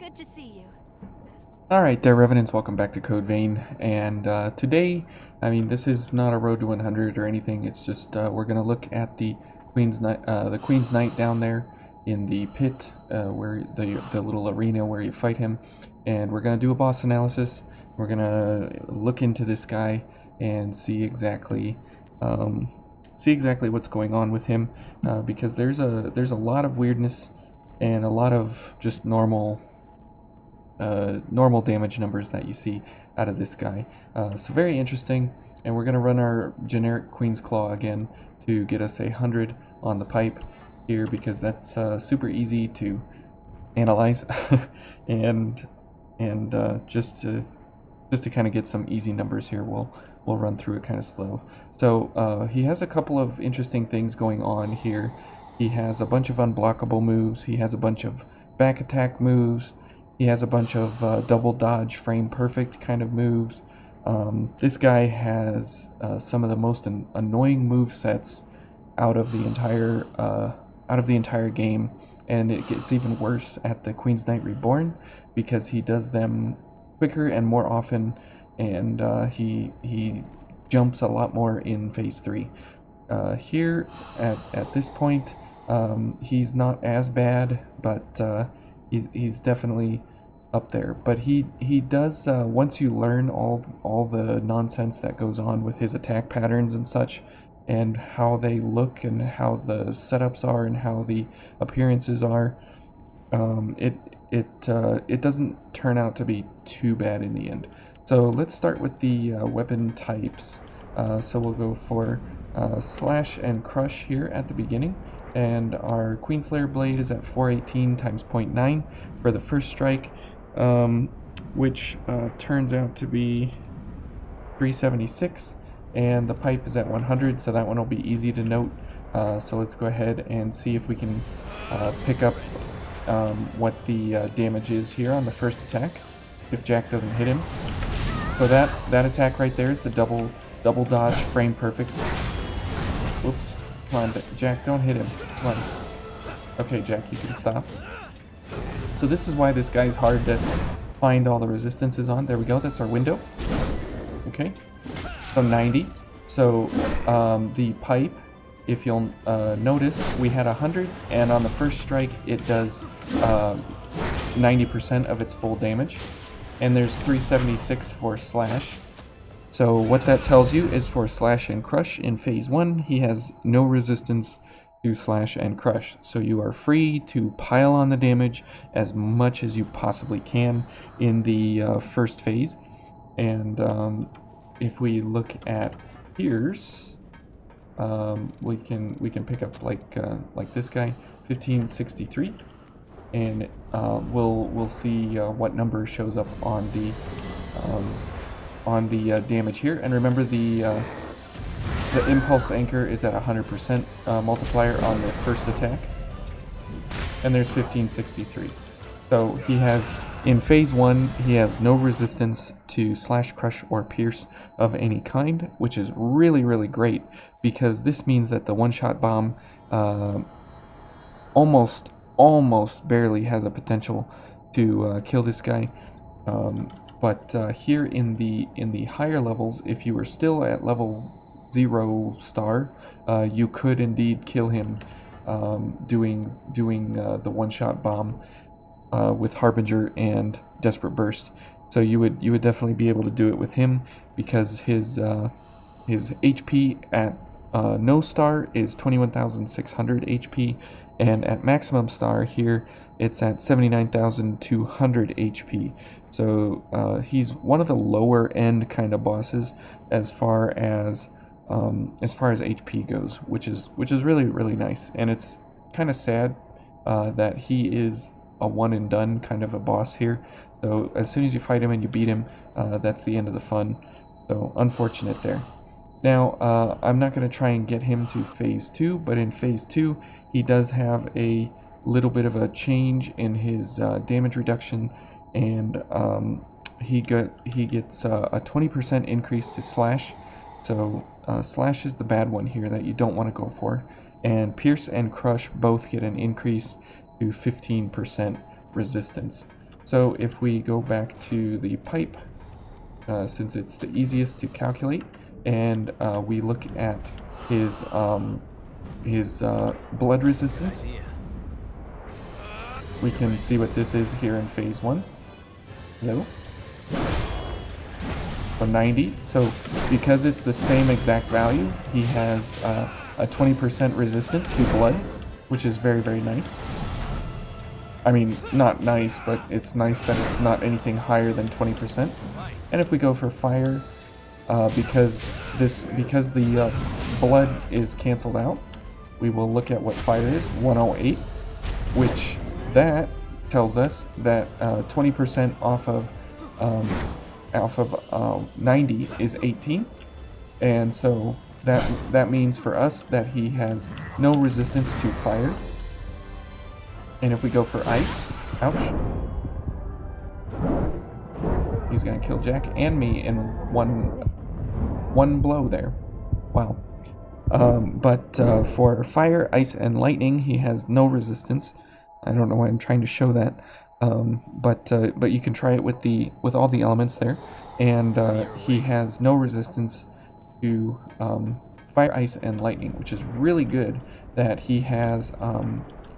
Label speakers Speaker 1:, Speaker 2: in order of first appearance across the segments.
Speaker 1: Good to see you.
Speaker 2: Alright there, Revenants, welcome back to Code Vein, and today, this is not a Road to 100 or anything, it's just we're going to look at the Queen's Knight down there in the pit, where the little arena where you fight him, and we're going to do a boss analysis. We're going to look into this guy and see exactly what's going on with him, because there's a lot of weirdness and a lot of just normal damage numbers that you see out of this guy. So very interesting, and we're going to run our generic Queen's Claw again to get us 100 on the pipe here, because that's super easy to analyze and just to kind of get some easy numbers here, we'll run through it kind of slow. So he has a couple of interesting things going on here. He has a bunch of unblockable moves, he has a bunch of back attack moves, he has a bunch of double dodge, frame perfect kind of moves. This guy has some of the most annoying move sets out of the entire game, and it gets even worse at the Queen's Knight Reborn because he does them quicker and more often, and he jumps a lot more in Phase 3. Here at this point, he's not as bad, but he's definitely up there. But he does, once you learn all the nonsense that goes on with his attack patterns and such, and how they look and how the setups are and how the appearances are, it doesn't turn out to be too bad in the end. So let's start with the weapon types. So we'll go for slash and crush here at the beginning, and our Queenslayer blade is at 418 times 0.9 for the first strike, which turns out to be 376, and the pipe is at 100, so that one will be easy to note. So let's go ahead and see if we can pick up what the damage is here on the first attack if Jack doesn't hit him. So that attack right there is the double dodge frame perfect. Whoops. Come on, Jack, don't hit him. Come on. Okay, Jack, you can stop. So this is why this guy's hard to find all the resistances on. There we go, that's our window. Okay, so 90. So the pipe, if you'll notice, we had 100, and on the first strike it does 90% of its full damage. And there's 376 for slash. So what that tells you is for slash and crush in phase 1, he has no resistance to slash and crush. So you are free to pile on the damage as much as you possibly can in the first phase. And if we look at Pierce, we can pick up like this guy, 1563, and we'll see what number shows up on the damage here. And remember, the impulse anchor is at 100% multiplier on the first attack, and there's 1563. So he has, in phase 1, he has no resistance to slash, crush, or pierce of any kind, which is really, really great, because this means that the one-shot bomb almost barely has a potential to kill this guy. But here in the higher levels, if you were still at level 0 star, you could indeed kill him doing the one-shot bomb with Harbinger and Desperate Burst. So you would definitely be able to do it with him, because his HP at no star is 21,600 HP, and at maximum star here it's at 79,200 HP. So he's one of the lower end kind of bosses as far as HP goes, which is really, really nice. And it's kind of sad that he is a one and done kind of a boss here. So as soon as you fight him and you beat him, that's the end of the fun. So unfortunate there. Now I'm not going to try and get him to phase 2, but in phase 2 he does have a little bit of a change in his damage reduction, and he gets a 20% increase to slash. So slash is the bad one here that you don't want to go for, and pierce and crush both get an increase to 15% resistance. So if we go back to the pipe, since it's the easiest to calculate, and we look at his blood resistance, we can see what this is here in phase 1. Hello? So 90. So because it's the same exact value, he has a 20% resistance to blood, which is very, very nice. I mean, not nice, but it's nice that it's not anything higher than 20%. And if we go for fire, because the blood is canceled out, we will look at what fire is, 108, which that tells us that 20% off of 90 is 18, and so that means for us that he has no resistance to fire. And if we go for ice, ouch, he's gonna kill Jack and me in one blow there. Wow. But for fire, ice, and lightning, he has no resistance. I don't know why I'm trying to show that, but you can try it with all the elements there, and he has no resistance to fire, ice, and lightning, which is really good. That he has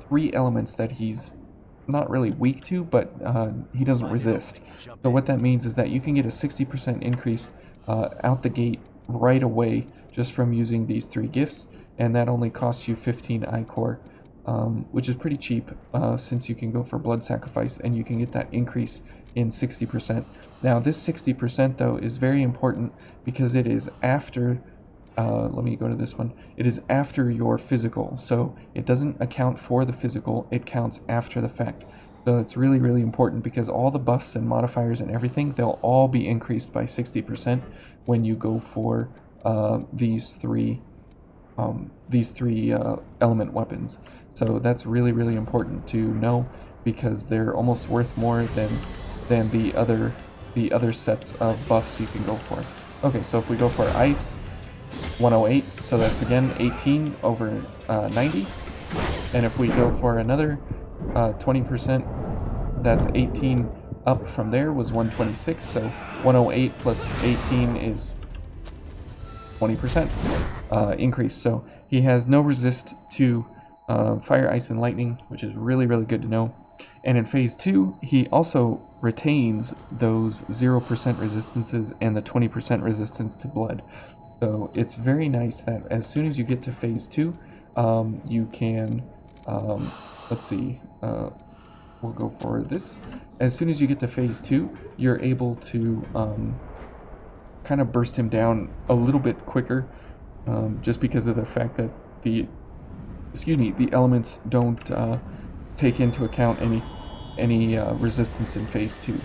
Speaker 2: 3 elements that he's not really weak to, but he doesn't resist. So what that means is that you can get a 60% increase out the gate right away just from using these 3 gifts, and that only costs you 15 iCore, which is pretty cheap since you can go for blood sacrifice and you can get that increase in 60%. Now this 60% though is very important because it is after let me go to this one. It is after your physical, so it doesn't account for the physical, it counts after the fact. So it's really, really important because all the buffs and modifiers and everything, they'll all be increased by 60% when you go for these three element weapons. So that's really, really important to know because they're almost worth more than the other sets of buffs you can go for. Okay, so if we go for ice, 108, so that's again 18 over 90, and if we go for another 20%, that's 18 up from there was 126, so 108 plus 18 is 20% increase. So he has no resist to fire, ice, and lightning, which is really, really good to know. And in phase 2, he also retains those 0% resistances and the 20% resistance to blood. So it's very nice that as soon as you get to phase 2, you can, let's see, we'll go for this. As soon as you get to phase 2, you're able to kind of burst him down a little bit quicker, just because of the fact that the elements don't take into account any resistance in phase 2.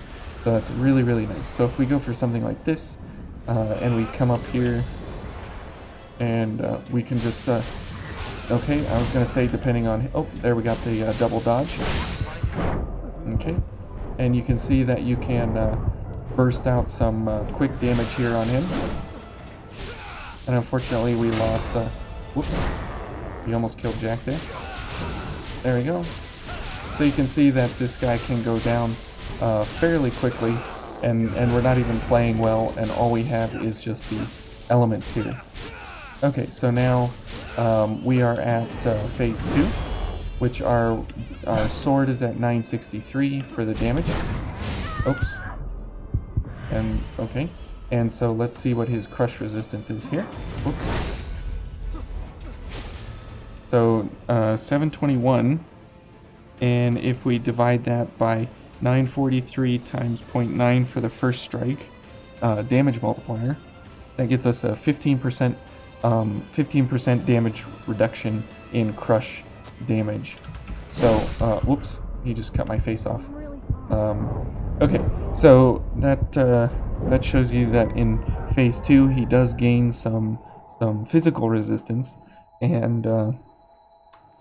Speaker 2: So that's really, really nice. So if we go for something like this, and we come up here, and we can just, okay, I was going to say depending on, oh, there we got the double dodge. Okay, and you can see that you can burst out some quick damage here on him. And unfortunately we lost, whoops, we almost killed Jack there. There we go. So you can see that this guy can go down fairly quickly, and we're not even playing well, and all we have is just the elements here. Okay, so now we are at phase 2, which our sword is at 963 for the damage. Oops. And okay, and so let's see what his crush resistance is here. Oops. So 721, and if we divide that by 943 times 0.9 for the first strike damage multiplier, that gets us a 15% damage reduction in crush damage. So, whoops, he just cut my face off. Okay, so that shows you that in phase 2 he does gain some physical resistance, and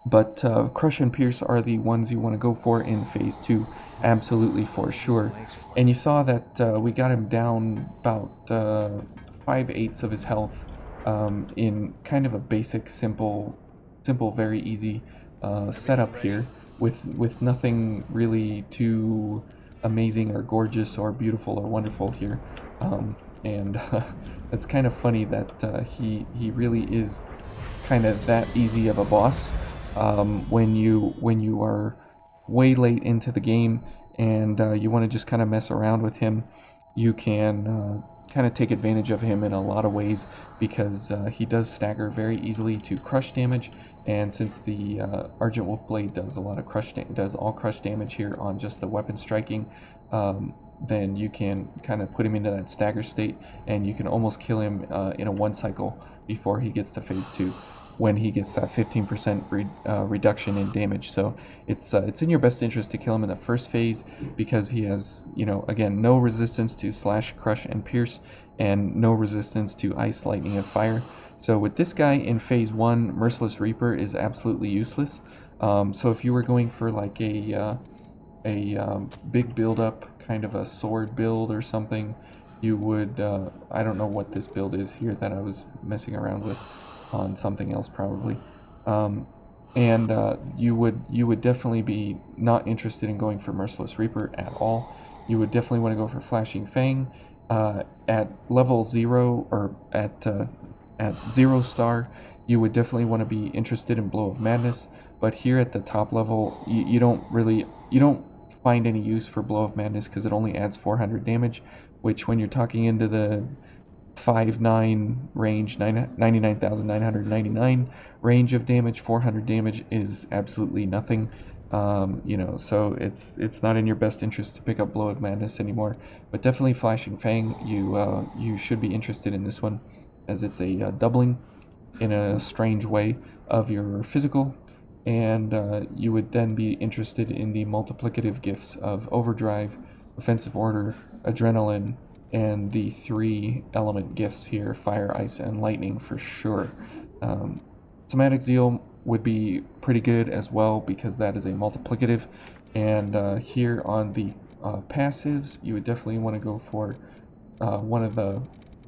Speaker 2: but crush and pierce are the ones you want to go for in phase 2, absolutely, for sure. And you saw that we got him down about 5/8 of his health in kind of a basic, simple, very easy setup here with nothing really too amazing or gorgeous or beautiful or wonderful here. And it's kind of funny that he really is kind of that easy of a boss when you are way late into the game and you want to just kind of mess around with him. You can kind of take advantage of him in a lot of ways because he does stagger very easily to crush damage, and since the Argent Wolf Blade does a lot of does all crush damage here on just the weapon striking, then you can kind of put him into that stagger state, and you can almost kill him in a one cycle before he gets to phase 2, when he gets that 15% reduction in damage. So it's in your best interest to kill him in the first phase because he has, again, no resistance to slash, crush, and pierce, and no resistance to ice, lightning, and fire. So with this guy in phase 1, Merciless Reaper is absolutely useless. So if you were going for like a big build-up, kind of a sword build or something, you would, I don't know what this build is here that I was messing around with on something else probably, and you would definitely be not interested in going for Merciless Reaper at all. You would definitely want to go for Flashing Fang at level 0, or at 0 star. You would definitely want to be interested in Blow of Madness, but here at the top level you don't find any use for Blow of Madness because it only adds 400 damage, which when you're talking into the 5-9 range, 99,999 range of damage, 400 damage is absolutely nothing. So it's not in your best interest to pick up Blow of Madness anymore. But definitely Flashing Fang, you should be interested in this one, as it's a doubling in a strange way of your physical, and you would then be interested in the multiplicative gifts of Overdrive, Offensive Order, Adrenaline, and the 3 element gifts here, Fire, Ice, and Lightning for sure. Somatic Zeal would be pretty good as well because that is a multiplicative, and here on the passives you would definitely want to go for one of the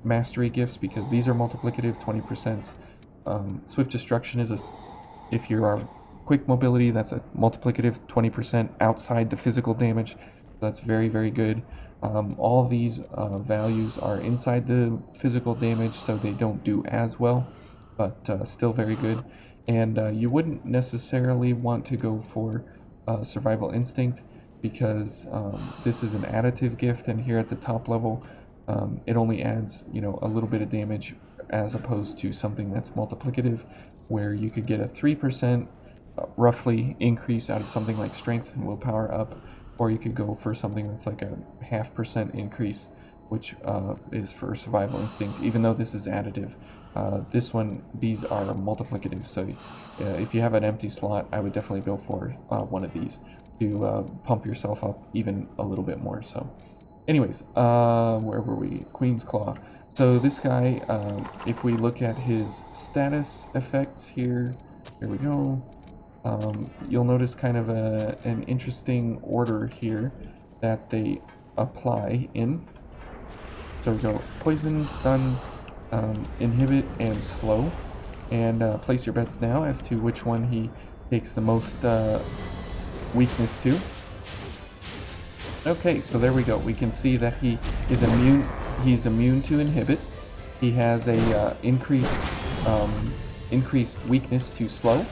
Speaker 2: Mastery gifts because these are multiplicative, 20%. Swift Destruction is if you are quick mobility, that's a multiplicative 20% outside the physical damage. That's very, very good. All of these values are inside the physical damage, so they don't do as well, but still very good. And you wouldn't necessarily want to go for Survival Instinct because this is an additive gift, and here at the top level, it only adds, a little bit of damage as opposed to something that's multiplicative, where you could get a 3% roughly increase out of something like Strength and Willpower up, or you could go for something that's like a 0.5% increase, which is for Survival Instinct, even though this is additive. These are multiplicative, so if you have an empty slot, I would definitely go for one of these to pump yourself up even a little bit more. So anyways, where were we? Queen's Claw. So this guy, if we look at his status effects here we go. You'll notice kind of an interesting order here that they apply in. So we go Poison, Stun, Inhibit, and Slow. And place your bets now as to which one he takes the most weakness to. Okay, so there we go. We can see that he is immune. He's immune to Inhibit. He has a increased weakness to Slow,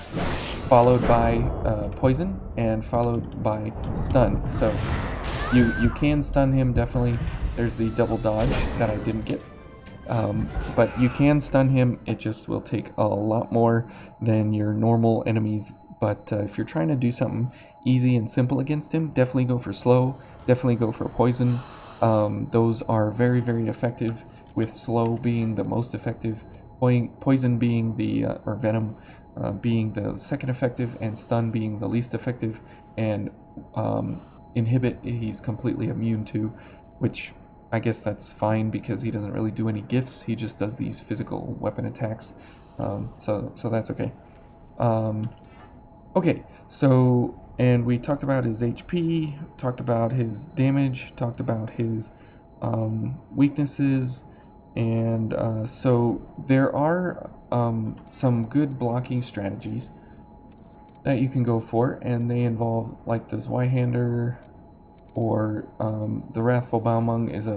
Speaker 2: followed by Poison, and followed by Stun. So you can stun him, definitely. There's the double dodge that I didn't get. But you can stun him. It just will take a lot more than your normal enemies. But if you're trying to do something easy and simple against him, definitely go for Slow. Definitely go for Poison. Those are very, very effective, with Slow being the most effective, Poison being or Venom being the second effective, and Stun being the least effective, and Inhibit he's completely immune to, which I guess that's fine because he doesn't really do any gifts, he just does these physical weapon attacks, so that's okay. Okay, so, and we talked about his HP, talked about his damage, talked about his weaknesses, and so there are some good blocking strategies that you can go for, and they involve like the Zweihander, or the Wrathful Baumung is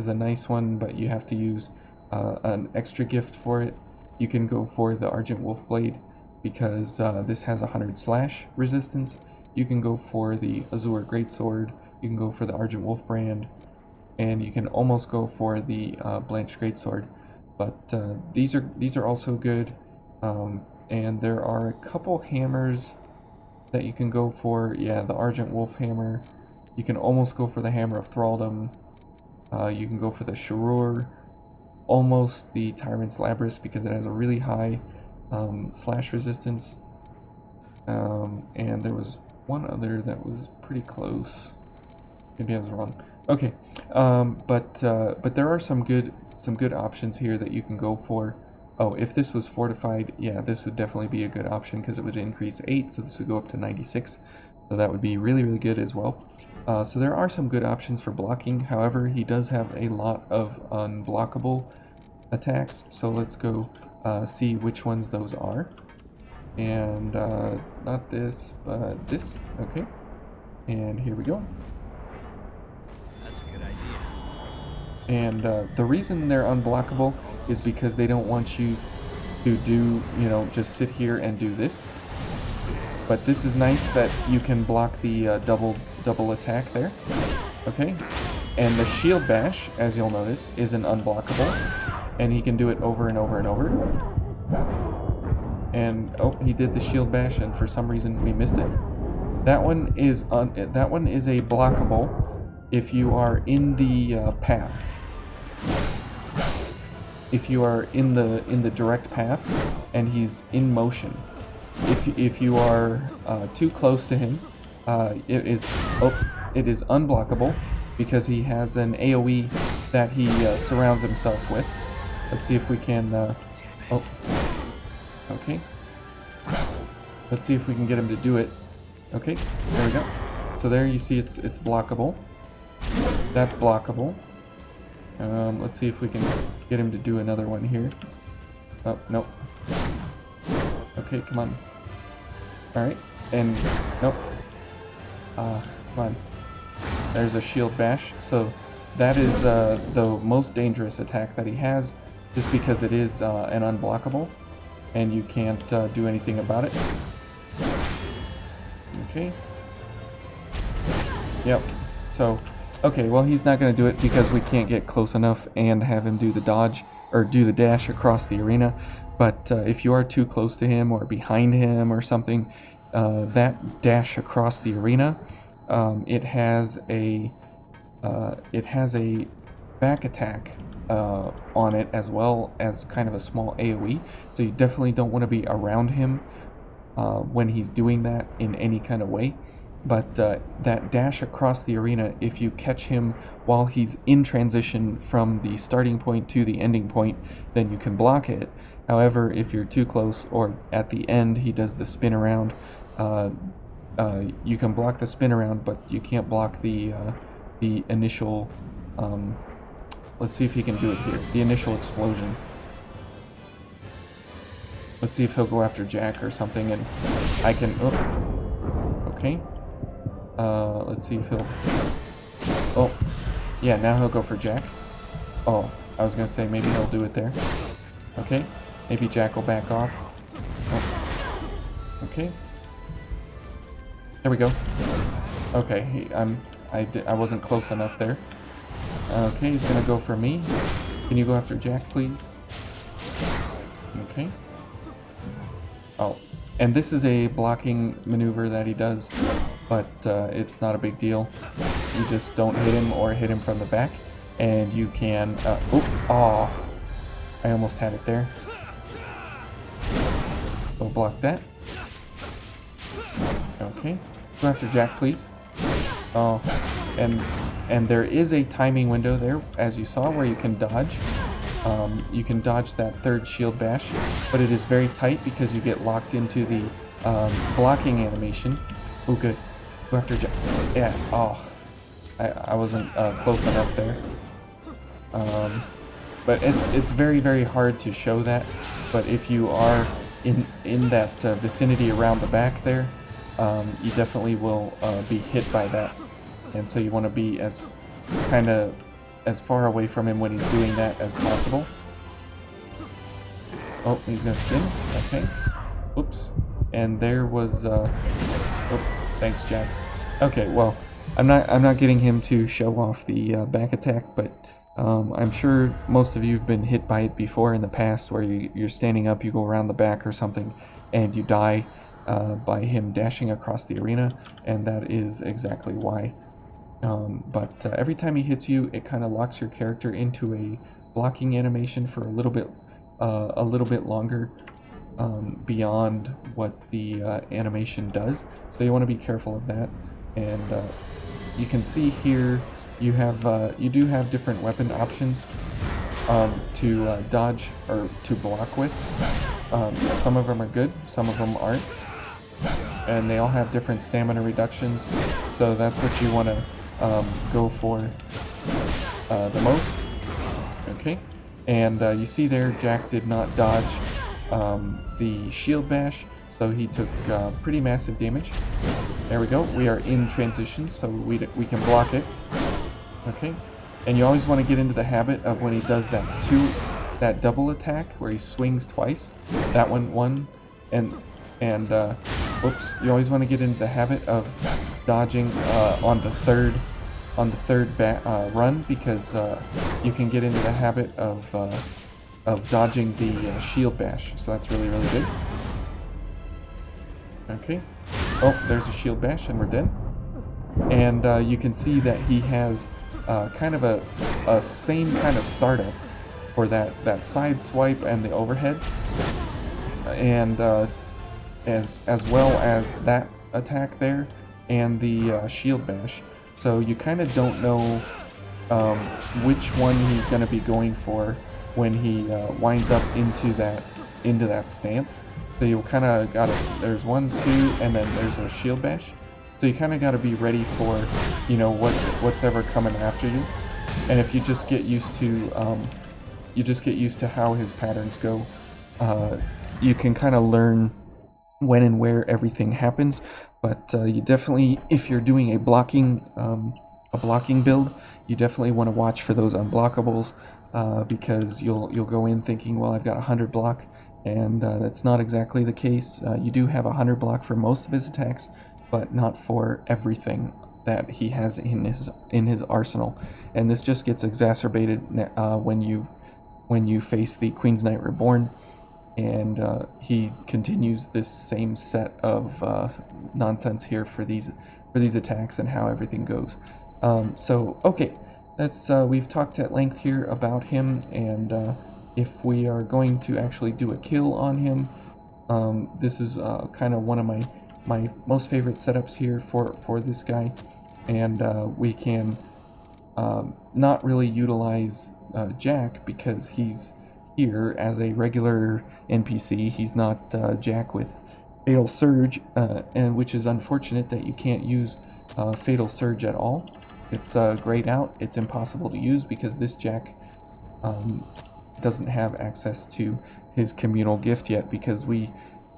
Speaker 2: a nice one, but you have to use an extra gift for it. You can go for the Argent Wolf Blade because this has 100 slash resistance. You can go for the Azure Greatsword. You can go for the Argent Wolf brand, and you can almost go for the Blanche Greatsword. But these are also good, and there are a couple hammers that you can go for. Yeah, the Argent Wolf hammer. You can almost go for the Hammer of Thraldom. You can go for the Sharur, almost the Tyrant's Labrys because it has a really high slash resistance. And there was one other that was pretty close. Maybe I was wrong. Okay, but there are some good options here that you can go for. Oh, if this was fortified, yeah, this would definitely be a good option because it would increase 8, so this would go up to 96. So that would be really, really good as well. So there are some good options for blocking. However, he does have a lot of unblockable attacks. So let's go see which ones those are. And not this, but this. Okay. And here we go.
Speaker 1: That's a good idea.
Speaker 2: And the reason they're unblockable is because they don't want you to do, just sit here and do this. But this is nice that you can block the double attack there. Okay. And the shield bash, as you'll notice, is an unblockable. And he can do it over and over and over. And oh, he did the shield bash, and for some reason we missed it. That one is a blockable if you are in the path. If you are in the direct path and he's in motion. If you are too close to him, it is unblockable because he has an AoE that he surrounds himself with. Let's see if we can. Oh, okay. Let's see if we can get him to do it. Okay, there we go. So there you see it's blockable. That's blockable. Let's see if we can get him to do another one here. Oh, nope. Okay, come on. Alright, and nope. Come on. There's a shield bash. So that is the most dangerous attack that he has, just because it is an unblockable, and you can't do anything about it. Okay. Yep. So, okay, well, he's not going to do it because we can't get close enough and have him do the dodge, or do the dash across the arena. But if you are too close to him or behind him or something, that dash across the arena, it has a back attack on it, as well as kind of a small AoE. So you definitely don't want to be around him when he's doing that in any kind of way. But that dash across the arena, if you catch him while he's in transition from the starting point to the ending point, then you can block it. However, if you're too close or at the end he does the spin around, you can block the spin around, but you can't block the initial, let's see if he can do it here, the initial explosion. Let's see if he'll go after Jack or something, and I can, oh, okay. Let's see if he'll, oh, yeah, now he'll go for Jack. Oh, I was gonna say maybe he'll do it there. Okay, maybe Jack will back off. Oh. Okay. There we go. Okay, I wasn't close enough there. Okay, he's gonna go for me. Can you go after Jack, please? Okay. Oh, and this is a blocking maneuver that he does, but it's not a big deal. You just don't hit him or hit him from the back, and you can, I almost had it there. Go block that. Okay, go after Jack, please. Oh, and there is a timing window there, as you saw, where you can dodge. You can dodge that third shield bash, but it is very tight because you get locked into the blocking animation. Oh, good. Go after Jack. Yeah. Oh, I wasn't close enough there. But it's very, very hard to show that. But if you are in that vicinity around the back there, you definitely will be hit by that. and so you want to be as kind of as far away from him when he's doing that as possible. Oh, he's gonna spin. Okay. Oops. And there was. Oh, thanks, Jack. Okay, well, I'm not getting him to show off the back attack, but I'm sure most of you have been hit by it before in the past, where you're standing up, you go around the back or something, and you die by him dashing across the arena, and that is exactly why. But every time he hits you, it kind of locks your character into a blocking animation for a little bit longer beyond what the animation does. So you want to be careful of that. And you can see here you do have different weapon options to dodge or to block with. Some of them are good, some of them aren't, and they all have different stamina reductions. So that's what you want to go for the most. Okay, and you see there Jack did not dodge the shield bash, so he took pretty massive damage. There we go, we are in transition, so we can block it. Okay, and you always want to get into the habit of when he does that double attack where he swings twice. That one and whoops, you always want to get into the habit of dodging on the third run, because you can get into the habit of dodging the shield bash. So that's really good. Okay. Oh, there's a shield bash and we're dead. And you can see that he has kind of a same kind of startup for that side swipe and the overhead, and as well as that attack there and the shield bash. So you kind of don't know which one he's going to be going for when he winds up into that stance. So you kind of got to, there's 1, 2, and then there's a shield bash. So you kind of got to be ready for, you know, what's ever coming after you. And if you just get used to how his patterns go, you can kind of learn when and where everything happens. But you definitely, if you're doing a blocking build, you definitely want to watch for those unblockables, because you'll go in thinking, well, I've got 100 block, and that's not exactly the case. You do have 100 block for most of his attacks, but not for everything that he has in his arsenal. And this just gets exacerbated when you face the Queen's Knight Reborn, and he continues this same set of nonsense here for these attacks and how everything goes. So okay, that's we've talked at length here about him, and if we are going to actually do a kill on him, this is kind of one of my most favorite setups here for this guy, and we can not really utilize Jack because he's here as a regular NPC. He's not Jack with Fatal Surge, and which is unfortunate that you can't use Fatal Surge at all. It's grayed out. It's impossible to use because this Jack doesn't have access to his communal gift yet, because we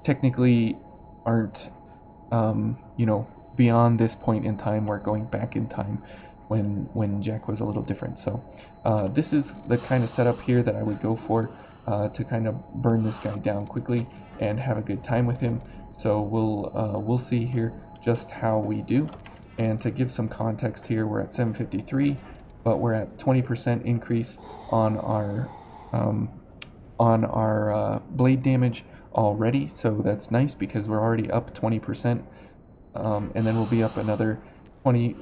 Speaker 2: technically aren't beyond this point in time. We're going back in time when Jack was a little different. So this is the kind of setup here that I would go for to kind of burn this guy down quickly and have a good time with him. So we'll see here just how we do. And to give some context here, we're at 753, but we're at 20% increase on our blade damage already. So that's nice because we're already up 20%, and then we'll be up another 20,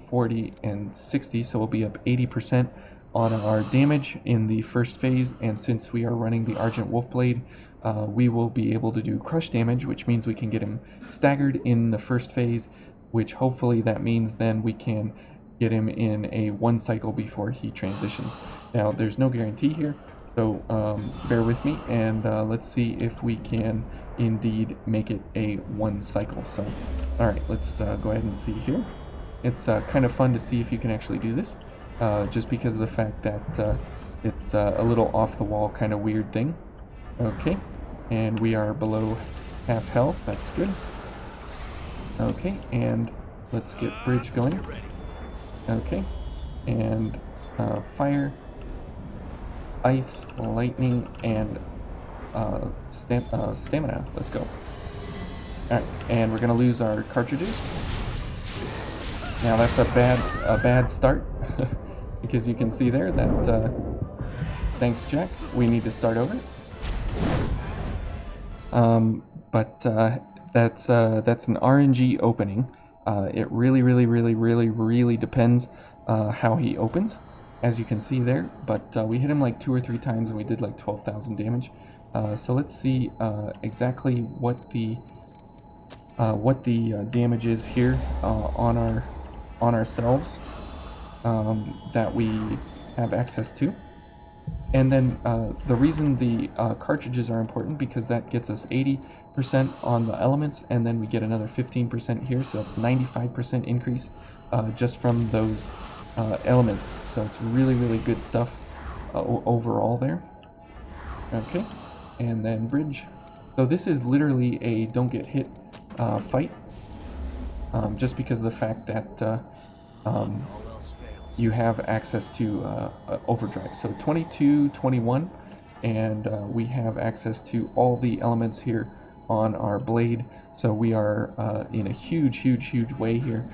Speaker 2: 40, and 60, so we'll be up 80% on our damage in the first phase. And since we are running the Argent Wolfblade, we will be able to do crush damage, which means we can get him staggered in the first phase, which hopefully that means then we can get him in a 1 cycle before he transitions. Now there's no guarantee here, so bear with me, and let's see if we can indeed make it a 1 cycle. So alright, let's go ahead and see here. It's kind of fun to see if you can actually do this, just because of the fact that it's a little off the wall kind of weird thing. Okay, and we are below half health. That's good. Okay, and let's get bridge going. Okay. And fire, ice, lightning, and stamina. Let's go. Alright, and we're gonna lose our cartridges. Now that's a bad start, because you can see there that thanks, Jack. We need to start over. But that's an RNG opening. It really depends how he opens, as you can see there. But we hit him like 2 or 3 times, and we did like 12,000 damage. So let's see exactly what the damage is here on ourselves that we have access to. And then the reason the cartridges are important, because that gets us 80% on the elements, and then we get another 15% here, so that's 95% increase just from those elements. So it's really good stuff overall there. Okay, and then bridge. So this is literally a don't get hit fight, just because of the fact that you have access to overdrive. So 22, 21, and we have access to all the elements here on our blade. So we are in a huge way here,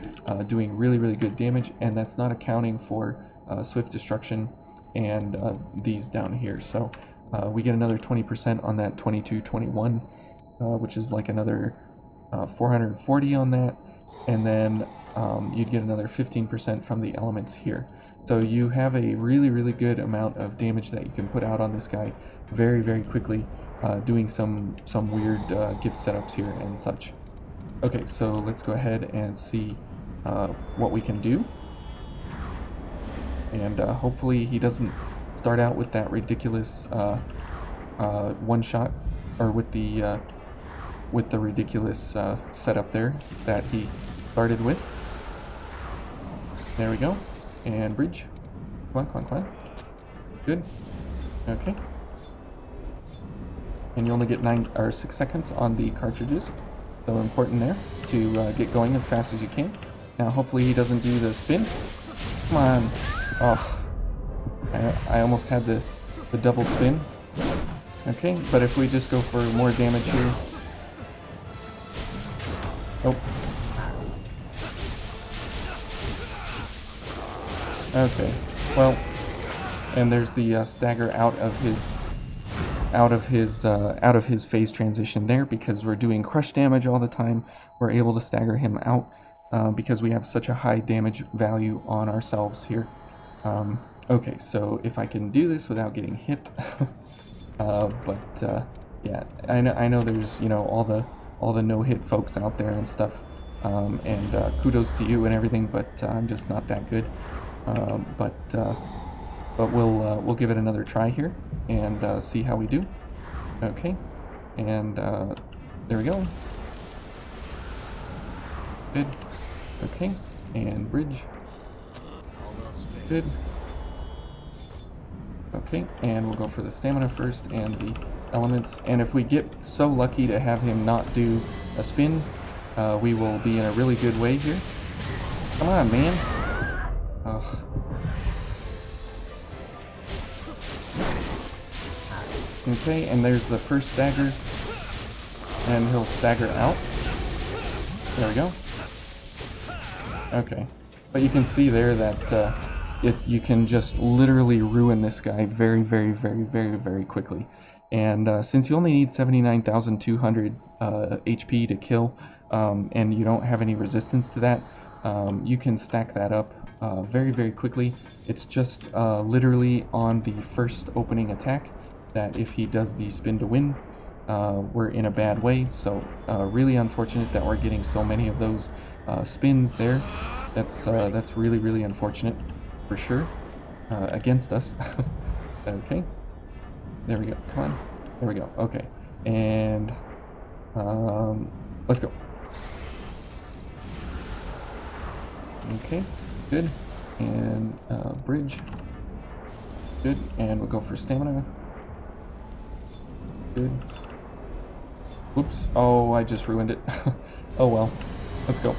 Speaker 2: doing really good damage, and that's not accounting for swift destruction and these down here. So we get another 20% on that 22, 21, which is like another 440 on that, and then you'd get another 15% from the elements here. So you have a really good amount of damage that you can put out on this guy very quickly, doing some weird gift setups here and such. Okay, so let's go ahead and see what we can do. And hopefully he doesn't start out with that ridiculous one shot, or with the ridiculous setup there that he started with. There we go. And bridge. Come on. Good. Okay. And you only get 6 seconds on the cartridges. So important there to get going as fast as you can. Now hopefully he doesn't do the spin. Come on. Oh. I almost had the double spin. Okay, but if we just go for more damage here. Oh. Okay, well, and there's the stagger out of his phase transition there, because we're doing crush damage all the time. We're able to stagger him out because we have such a high damage value on ourselves here. Okay, so if I can do this without getting hit, yeah, I know there's all the no-hit folks out there and stuff, and kudos to you and everything, but I'm just not that good. But we'll give it another try here and see how we do. Okay, and there we go. Good. Okay, and bridge. Good. Okay, and we'll go for the stamina first and the elements. And if we get so lucky to have him not do a spin, we will be in a really good way here. Come on, man. Ugh. Okay, and there's the first stagger, and he'll stagger out. There we go. Okay, but you can see there that you can just literally ruin this guy very quickly. And since you only need 79,200 HP to kill, and you don't have any resistance to that, you can stack that up very quickly. It's just literally on the first opening attack that if he does the spin to win, we're in a bad way. So really unfortunate that we're getting so many of those spins there. That's really unfortunate for sure against us. Okay, there we go. Come on, there we go. Okay, and let's go. Okay, good. And bridge. Good. And we'll go for stamina. Good. Oops. Oh, I just ruined it. Oh well. Let's go.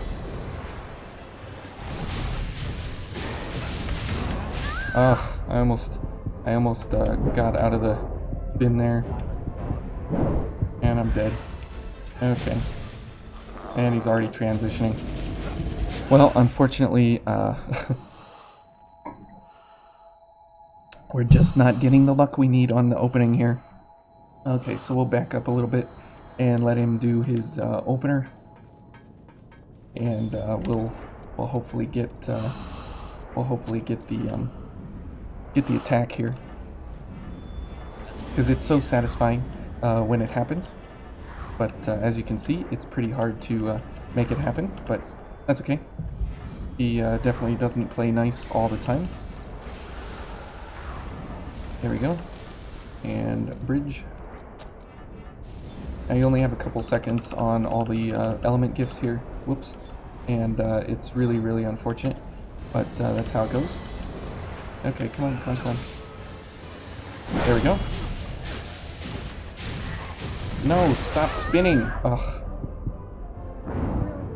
Speaker 2: Ugh, I almost got out of the bin there. And I'm dead. Okay. And he's already transitioning. Well, unfortunately, we're just not getting the luck we need on the opening here. Okay, so we'll back up a little bit and let him do his opener, and we'll hopefully get the attack here, because it's so satisfying when it happens. But as you can see, it's pretty hard to make it happen, but that's okay. He definitely doesn't play nice all the time. There we go. And bridge. Now you only have a couple seconds on all the element gifts here. Whoops. And it's really, really unfortunate, but that's how it goes. Okay, come on, come on, come on. There we go. No, stop spinning! Ugh.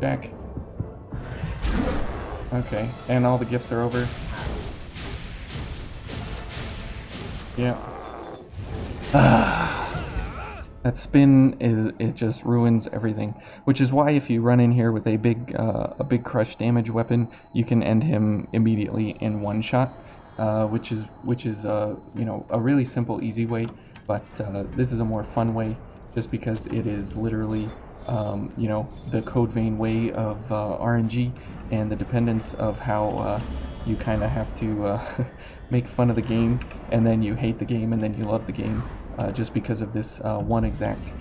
Speaker 2: Jack. Okay, and all the gifts are over. Yeah. That spin it just ruins everything. Which is why if you run in here with a big crush damage weapon, you can end him immediately in one shot, which is you know, a really simple, easy way. But this is a more fun way, just because it is literally you know, the code vein way of RNG, and the dependence of how you kind of have to make fun of the game, and then you hate the game, and then you love the game, just because of this one exact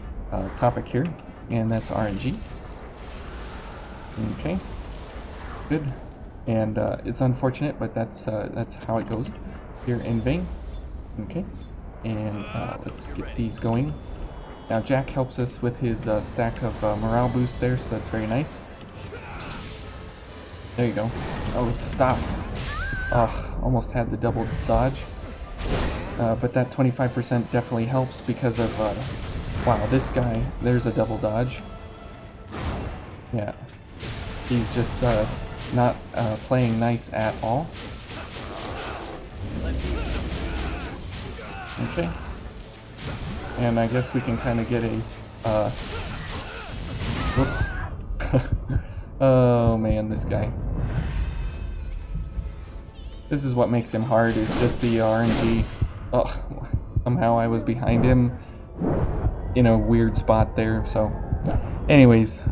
Speaker 2: topic here, and that's RNG. Okay, good. And it's unfortunate, but that's how it goes here in Vein. Okay, and let's get these going. Now Jack helps us with his stack of morale boost there, so that's very nice. There you go. Oh, stop. Ugh, almost had the double dodge. But that 25% definitely helps because of, wow, this guy, there's a double dodge. Yeah. He's just not playing nice at all. Okay. And I guess we can kind of get a, whoops. Oh man, this guy. This is what makes him hard, is just the RNG. Oh, somehow I was behind him in a weird spot there, so. Anyways,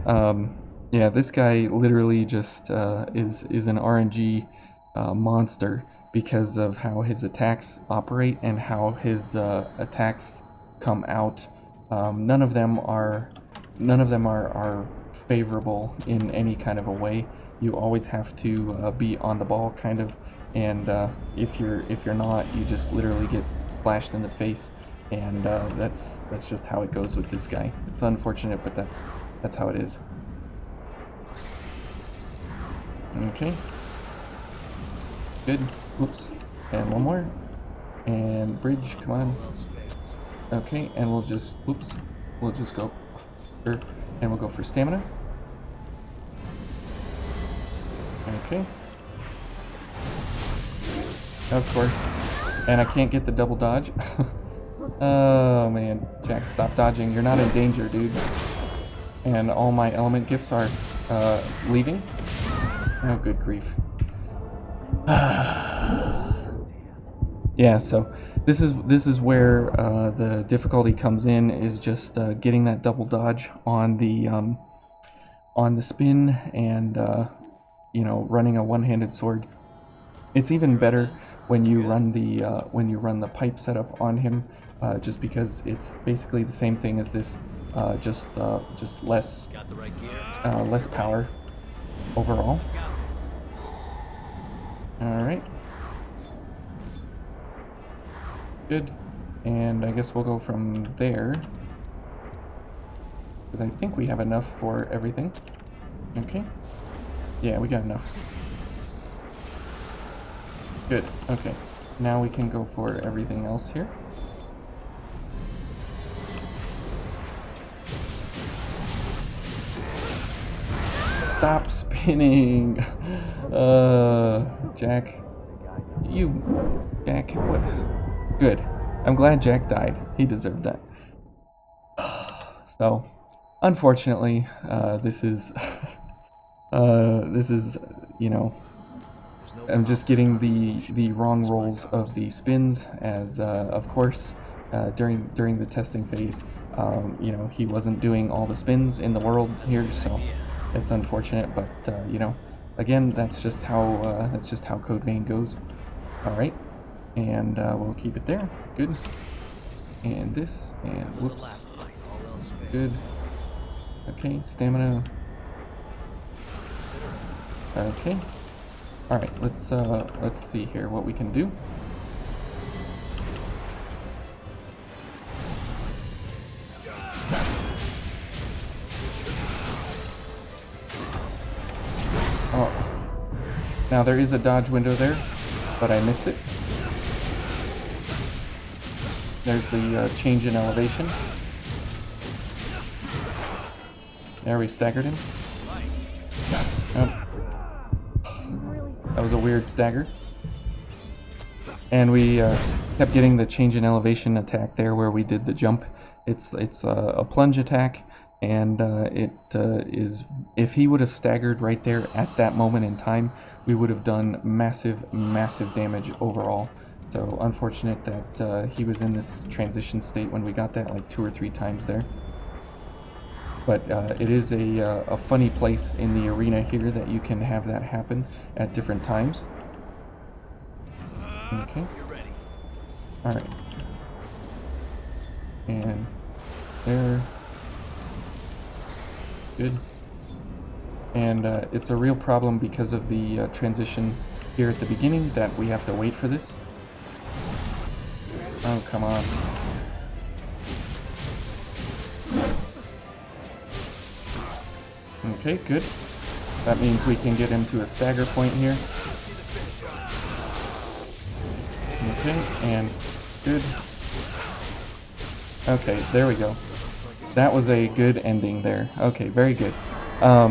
Speaker 2: yeah, this guy literally just is an RNG monster because of how his attacks operate and how his attacks come out. None of them are favorable in any kind of a way. You always have to be on the ball, kind of, and if you're not, you just literally get slashed in the face, and that's just how it goes with this guy. It's unfortunate, but that's how it is. Okay. Good. Oops. And one more. And bridge. Come on. Okay, and we'll just, whoops, we'll just go, sure, and we'll go for stamina. Okay. Of course. And I can't get the double dodge. Oh man, Jack, stop dodging. You're not in danger, dude. And all my element gifts are leaving. Oh, good grief. Yeah, so this is where the difficulty comes in, is just getting that double dodge on the spin, and you know, running a one-handed sword. It's even better when you run the pipe setup on him, just because it's basically the same thing as this, just less less power overall. All right. Good. And I guess we'll go from there, because I think we have enough for everything. Okay. Yeah, we got enough. Good. Okay. Now we can go for everything else here. Stop spinning! Jack. You, Jack, what? Good. I'm glad Jack died. He deserved that. So, unfortunately, this is, you know, I'm just getting the wrong rolls of the spins, as of course during the testing phase, you know, he wasn't doing all the spins in the world here, so it's unfortunate. But you know, again, that's just how Code Vein goes. All right, and we'll keep it there. Good. And this, and whoops. Good. Okay, stamina. Okay. All right, let's see here what we can do. Oh, now there is a dodge window there, but I missed it. There's the change in elevation. There, we staggered him. Oh. That was a weird stagger. And we kept getting the change in elevation attack there where we did the jump. It's a plunge attack, and it is, if he would have staggered right there at that moment in time, we would have done massive damage overall. So unfortunate that he was in this transition state when we got that like 2 or 3 times there. But it is a funny place in the arena here that you can have that happen at different times. Okay. Alright. And there. Good. And it's a real problem because of the transition here at the beginning that we have to wait for this. Oh, come on. Okay, good. That means we can get him to a stagger point here. Okay, and good. Okay, there we go. That was a good ending there. Okay, very good.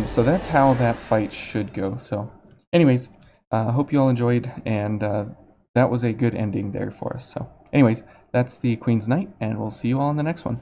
Speaker 2: So that's how that fight should go. So anyways, hope you all enjoyed, and that was a good ending there for us. So anyways, that's the Queen's Knight, and we'll see you all in the next one.